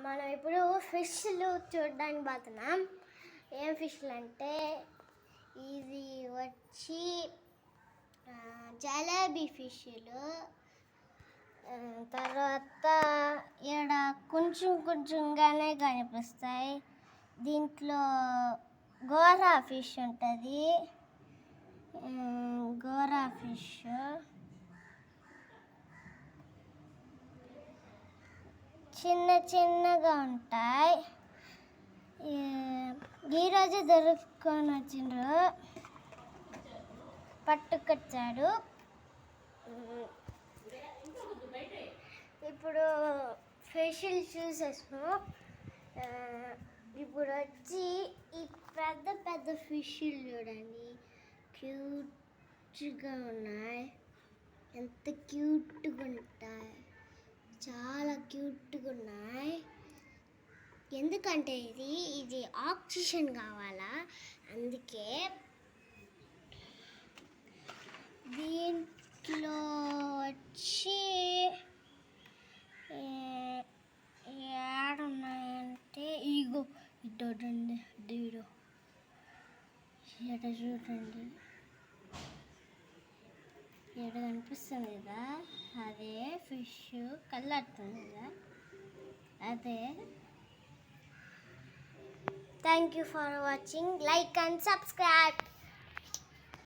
మనం ఇప్పుడు ఫిష్లు చూడడానికి పోతున్నాం. ఏం ఫిష్లు అంటే ఇది వచ్చి జలేబీ ఫిష్లు. తర్వాత ఇక్కడ కొంచెం కొంచెంగానే కనిపిస్తాయి. దీంట్లో గోరా ఫిష్ ఉంటుంది. గోరా ఫిష్ చిన్న చిన్నగా ఉంటాయి. ఈరోజు దొరుకుకొని వచ్చిండ్రు, పట్టుకొచ్చాడు. ఇప్పుడు ఫిష్లు చూసేసాము. ఇప్పుడు వచ్చి ఈ పెద్ద పెద్ద ఫిష్లు చూడండి, క్యూట్గా ఉన్నాయి. ఎంత క్యూట్గా ఉంటాయి, చాలా క్యూట్గా ఉన్నాయి. ఎందుకంటే ఇది ఆక్సిజన్ కావాలా, అందుకే. దీంట్లో వచ్చి ఏడున్నాయంటే ఇగో ఇటోడండి, డీడో ఎడ చూడండి, ఎడ కనిపిస్తుంది కదా, అదే ఫిష్ కళ్ళడుతుంది కదా, అదే. Thank you for watching. Like and subscribe.